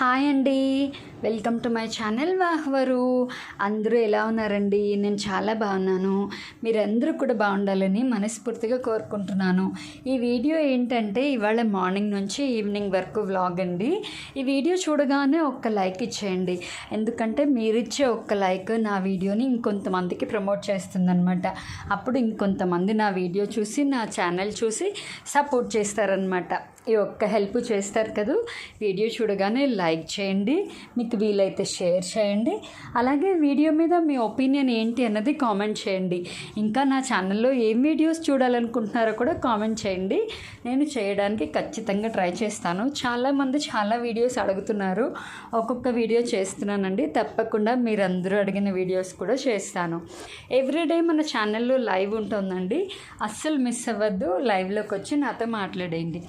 Hi అండి, welcome to my channel వాహ్వరు. అందరూ ఎలా ఉన్నారండి? నేను చాలా బాగున్నాను. మీరందరూ కూడా బాగుండాలని మనస్ఫూర్తిగా కోరుకుంటున్నాను. ఈ వీడియో ఏంటంటే ఇవాళ మార్నింగ్ నుంచి ఈవినింగ్ వరకు వ్లాగ్ అండి. ఈ వీడియో చూడగానే ఒక్క లైక్ ఇచ్చేయండి, ఎందుకంటే మీరిచ్చే ఒక్క లైక్ నా వీడియోని ఇంకొంతమందికి ప్రమోట్ చేస్తుందన్నమాట. అప్పుడు ఇంకొంతమంది నా వీడియో చూసి నా ఛానల్ చూసి సపోర్ట్ చేస్తారనమాట. ఈ ఒక్క హెల్ప్ చేస్తారు కదా. వీడియో చూడగానే లైక్ చేయండి, మీకు వీలైతే షేర్ చేయండి, అలాగే వీడియో మీద మీ ఒపీనియన్ ఏంటి అన్నది కామెంట్ చేయండి. ఇంకా నా ఛానల్లో ఏం వీడియోస్ చూడాలనుకుంటున్నారో కూడా కామెంట్ చేయండి. నేను చేయడానికి ఖచ్చితంగా ట్రై చేస్తాను. చాలామంది చాలా వీడియోస్ అడుగుతున్నారు, ఒక్కొక్క వీడియో చేస్తున్నానండి. తప్పకుండా మీరందరూ అడిగిన వీడియోస్ కూడా చేస్తాను. ఎవ్రీడే మన ఛానల్లో లైవ్ ఉంటుందండి, అస్సలు మిస్ అవ్వద్దు. లైవ్లోకి వచ్చి నాతో మాట్లాడండి.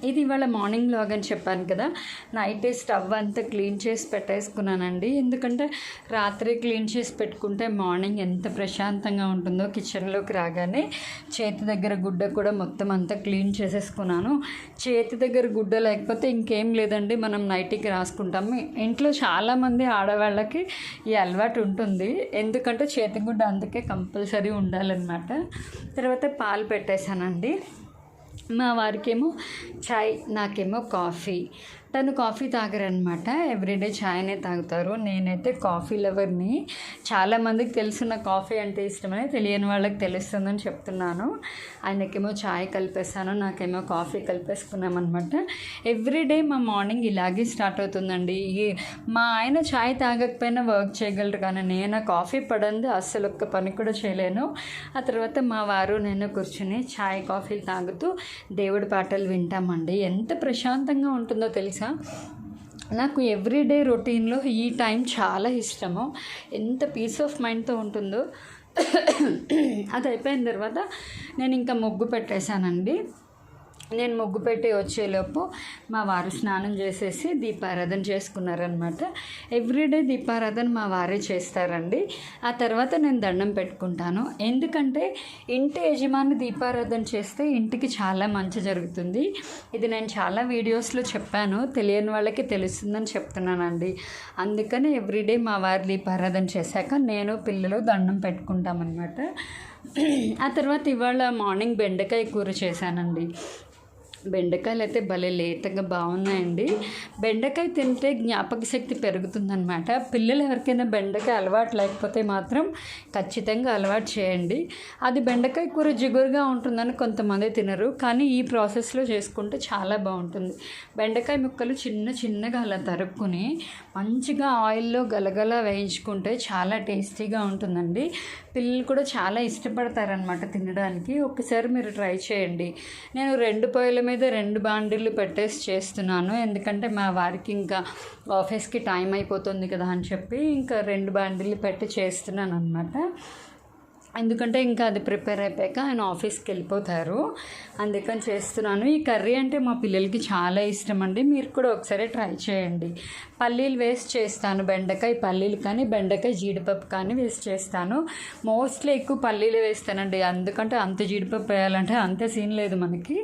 ఇది ఇవాళ మార్నింగ్ వ్లాగ్ అని చెప్పాను కదా. నైటే స్టవ్ అంతా క్లీన్ చేసి పెట్టేసుకున్నానండి, ఎందుకంటే రాత్రి క్లీన్ చేసి పెట్టుకుంటే మార్నింగ్ ఎంత ప్రశాంతంగా ఉంటుందో. కిచెన్లోకి రాగానే చేతి దగ్గర గుడ్డ కూడా మొత్తం అంతా క్లీన్ చేసేసుకున్నాను. చేతి దగ్గర గుడ్డ లేకపోతే ఇంకేం లేదండి, మనం నైట్కి రాసుకుంటాము. ఇంట్లో చాలామంది ఆడవాళ్ళకి ఈ అలవాటు ఉంటుంది, ఎందుకంటే చేతి గుడ్డ అందుకే కంపల్సరీ ఉండాలన్నమాట. తర్వాత పాలు పెట్టేశానండి. మా వారికేమో చాయ్, నాకేమో కాఫీ. తను కాఫీ తాగరనమాట, ఎవ్రీడే ఛాయ్నే తాగుతారు. నేనైతే కాఫీ లవర్ని. చాలామందికి తెలిసిన కాఫీ అంటే ఇష్టమని, తెలియని వాళ్ళకి తెలుస్తుందని చెప్తున్నాను. ఆయనకేమో ఛాయ్ కలిపేస్తాను, నాకేమో కాఫీ కలిపేసుకున్నామన్నమాట. ఎవ్రీడే మా మార్నింగ్ ఇలాగే స్టార్ట్ అవుతుందండి. మా ఆయన ఛాయ్ తాగకపోయినా వర్క్ చేయగలరు, కానీ నేను కాఫీ పడంది అస్సలు ఒక్క పని కూడా చేయలేను. ఆ తర్వాత మా వారు నేను కూర్చుని ఛాయ్ కాఫీలు తాగుతూ దేవుడి పాటలు వింటామండి. ఎంత ప్రశాంతంగా ఉంటుందో తెలుసా. నాకు ఎవ్రీడే రొటీన్లో ఈ టైం చాలా ఇష్టము. ఎంత పీస్ ఆఫ్ మైండ్తో ఉంటుందో. అది అయిపోయిన తర్వాత నేను ఇంకా ముగ్గు పెట్టేశానండి. నేను ముగ్గు పెట్టి వచ్చేలోపు మా వారు స్నానం చేసేసి దీపారాధన చేసుకున్నారనమాట. ఎవ్రీడే దీపారాధన మా వారే చేస్తారండి. ఆ తర్వాత నేను దండం పెట్టుకుంటాను, ఎందుకంటే ఇంటి యజమాని దీపారాధన చేస్తే ఇంటికి చాలా మంచి జరుగుతుంది. ఇది నేను చాలా వీడియోస్లో చెప్పాను, తెలియని వాళ్ళకి తెలుస్తుందని చెప్తున్నానండి. అందుకని ఎవ్రీడే మా వారు దీపారాధన చేశాక నేను పిల్లలు దండం పెట్టుకుంటామన్నమాట. ఆ తర్వాత ఇవాళ మార్నింగ్ బెండకాయ కూర చేశానండి. బెండకాయలు అయితే భలే లేతగా బాగున్నాయండి. బెండకాయ తింటే జ్ఞాపక శక్తి పెరుగుతుందన్నమాట. పిల్లలు ఎవరికైనా బెండకాయ అలవాటు లేకపోతే మాత్రం ఖచ్చితంగా అలవాటు చేయండి. అది బెండకాయ కూర జిగురుగా ఉంటుందని కొంతమంది తినరు, కానీ ఈ ప్రాసెస్లో చేసుకుంటే చాలా బాగుంటుంది. బెండకాయ ముక్కలు చిన్నగా అలా తరుక్కుని మంచిగా ఆయిల్లో గలగల వేయించుకుంటే చాలా టేస్టీగా ఉంటుందండి. పిల్లలు కూడా చాలా ఇష్టపడతారనమాట తినడానికి. ఒకసారి మీరు ట్రై చేయండి. నేను 2 పొయ్యిల మీద 2 బాండిళ్ళు పెట్టేసి చేస్తున్నాను, ఎందుకంటే మా వారికి ఇంకా ఆఫీస్కి టైం అయిపోతుంది కదా అని చెప్పి ఇంకా 2 బాండిళ్ళు పెట్టి చేస్తున్నాను అనమాట. ఎందుకంటే ఇంకా అది ప్రిపేర్ అయిపోయాక ఆయన ఆఫీస్కి వెళ్ళిపోతారు, అందుకని చేస్తున్నాను. ఈ కర్రీ అంటే మా పిల్లలకి చాలా ఇష్టం అండి, మీరు కూడా ఒకసారి ట్రై చేయండి. పల్లీలు వేస్ట్ చేస్తాను, బెండకాయ పల్లీలు కానీ బెండకాయ జీడిపప్పు కానీ వేస్ట్ చేస్తాను. మోస్ట్లీ ఎక్కువ పల్లీలు వేస్తానండి, ఎందుకంటే అంత జీడిపప్పు వేయాలంటే అంత సీన్ లేదు మనకి,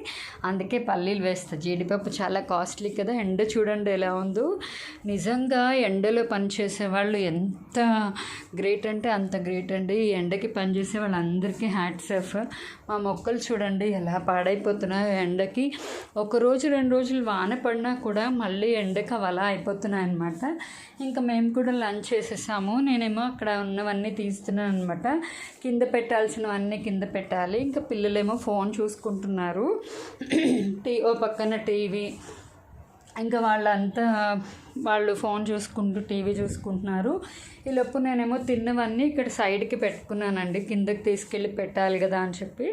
అందుకే పల్లీలు వేస్తాను. జీడిపప్పు చాలా కాస్ట్లీ కదా. ఎండ చూడండి ఎలా ఉందో. నిజంగా ఎండలో పనిచేసే వాళ్ళు ఎంత గ్రేట్ అంటే అంత గ్రేట్ అండి. ఈ ఎండకి పనిచేసే వాళ్ళందరికీ హ్యాట్స్ ఆఫ్. మా మొక్కలు చూడండి ఎలా పాడైపోతున్నాయో ఎండకి. 1 రోజు 2 రోజులు వాన పడినా కూడా మళ్ళీ ఎండకి అలా అయిపోతున్నాయి అనమాట. ఇంకా మేము కూడా లంచ్ చేసేసాము. నేనేమో అక్కడ ఉన్నవన్నీ తీస్తున్నాను అనమాట. కింద పెట్టాల్సినవన్నీ కింద పెట్టాలి. ఇంకా పిల్లలేమో ఫోన్ చూసుకుంటున్నారు, ఓ పక్కన టీవీ. ఇంకా వాళ్ళు ఫోన్ చూసుకుంటూ టీవీ చూసుకుంటున్నారు. ఈలోపు నేనేమో తిన్నవన్నీ ఇక్కడ సైడ్కి పెట్టుకున్నానండి, కిందకి తీసుకెళ్ళి పెట్టాలి కదా అని చెప్పి.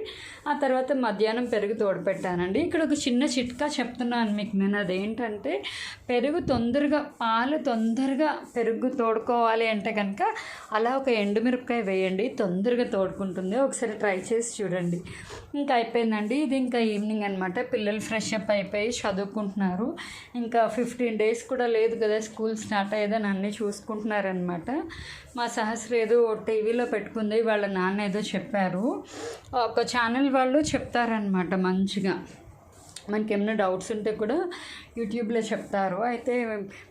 ఆ తర్వాత మధ్యాహ్నం పెరుగు తోడుపెట్టానండి. ఇక్కడ ఒక చిన్న చిట్కా చెప్తున్నాను మీకు నేను, అదేంటంటే పాలు తొందరగా పెరుగు తోడుకోవాలి అంటే కనుక అలా ఒక ఎండుమిరపకాయ వేయండి, తొందరగా తోడుకుంటుంది. ఒకసారి ట్రై చేసి చూడండి. ఇంకా అయిపోయిందండి. ఇది ఇంకా ఈవినింగ్ అనమాట. పిల్లలు ఫ్రెష్ అప్ అయిపోయి చదువుకుంటున్నారు. ఇంకా 15 days కూడా లేదు కదా స్కూల్ స్టార్ట్ అయ్యేదని అన్నీ చూసుకుంటున్నారనమాట. మా సహస్ర ఏదో టీవీలో పెట్టుకుంది, వాళ్ళ నాన్న ఏదో చెప్పారు. ఒక ఛానల్ వాళ్ళు చెప్తారనమాట మంచిగా. మనకేమైనా డౌట్స్ ఉంటే కూడా యూట్యూబ్లో చెప్తారు. అయితే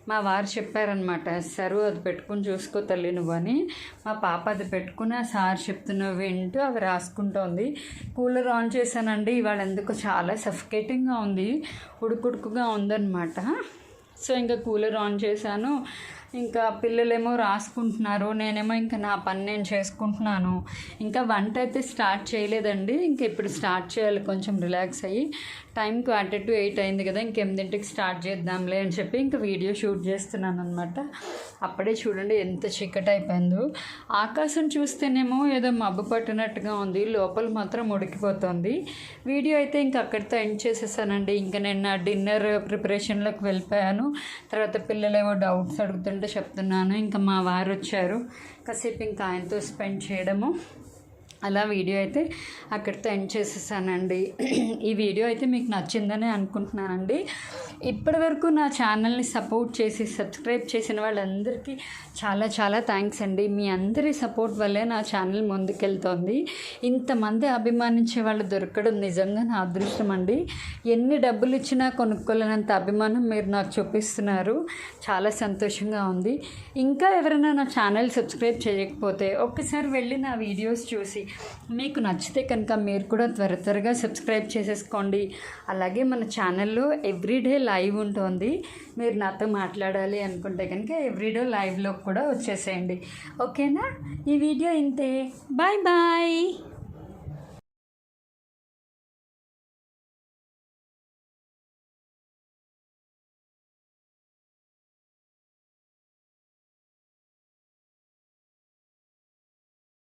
మా వారు చెప్పారనమాట, సరు అది పెట్టుకుని చూసుకో తల్లి నువ్వు అని. మా పాప అది పెట్టుకుని ఆ సార్ చెప్తున్నవి వింటూ అవి రాసుకుంటోంది. కూలర్ ఆన్ చేశానండి, ఇవాళ ఎందుకో చాలా సఫికేటింగ్గా ఉంది, ఉడుకుడుకుగా ఉందన్నమాట. సో ఇంకా కూలర్ ఆన్ చేశాను, ఇంకా పిల్లలేమో రాసుకుంటున్నారు, నేనేమో ఇంకా నా పని నేను చేసుకుంటున్నాను. ఇంకా వంట అయితే స్టార్ట్ చేయలేదండి, ఇంకా ఇప్పుడు స్టార్ట్ చేయాలి కొంచెం రిలాక్స్ అయ్యి. టైంకి 7:45 అయింది కదా, ఇంక 8ంటికి స్టార్ట్ చేద్దాంలే అని చెప్పి ఇంకా వీడియో షూట్ చేస్తున్నాను అనమాట. అప్పుడే చూడండి ఎంత చీకటి అయిపోయిందో. ఆకాశం చూస్తేనేమో ఏదో మబ్బు పట్టినట్టుగా ఉంది, లోపల మాత్రం ఉడికిపోతుంది. వీడియో అయితే ఇంక అక్కడితో ఎండ్ చేసేసానండి. ఇంకా నేను నా డిన్నర్ ప్రిపరేషన్లోకి వెళ్ళిపోయాను. తర్వాత పిల్లలేవో డౌట్స్ అడుగుతుంటే చెప్తున్నాను. ఇంకా మా వారు వచ్చారు, కాసేపు ఇంకా ఆయనతో స్పెండ్ చేయడము, అలా వీడియో అయితే అక్కడితో ఎండ్ చేసేసానండి. ఈ వీడియో అయితే మీకు నచ్చిందని అనుకుంటున్నానండి. ఇప్పటి వరకు నా ఛానల్ని సపోర్ట్ చేసి సబ్స్క్రైబ్ చేసిన వాళ్ళందరికీ చాలా చాలా థ్యాంక్స్ అండి. మీ అందరి సపోర్ట్ వల్లే నా ఛానల్ ముందుకెళ్తోంది. ఇంతమంది అభిమానించే వాళ్ళు దొరకడం నిజంగా నా అదృష్టం అండి. ఎన్ని డబ్బులు ఇచ్చినా కొనుక్కోలేనంత అభిమానం మీరు నాకు చూపిస్తున్నారు, చాలా సంతోషంగా ఉంది. ఇంకా ఎవరైనా నా ఛానల్ సబ్స్క్రైబ్ చేయకపోతే ఒక్కసారి వెళ్ళి నా వీడియోస్ చూసి మీకు నచ్చితే కనుక మీరు కూడా త్వరగా సబ్స్క్రైబ్ చేసేసుకోండి. అలాగే మన ఛానల్లో ఎవ్రీడే లైవ్ ఉంటుంది, మీరు నాతో మాట్లాడాలి అనుకుంటే కనుక ఎవ్రీడే లైవ్లో కూడా వచ్చేసేయండి. ఓకేనా? ఈ వీడియో ఇంతే. Bye bye.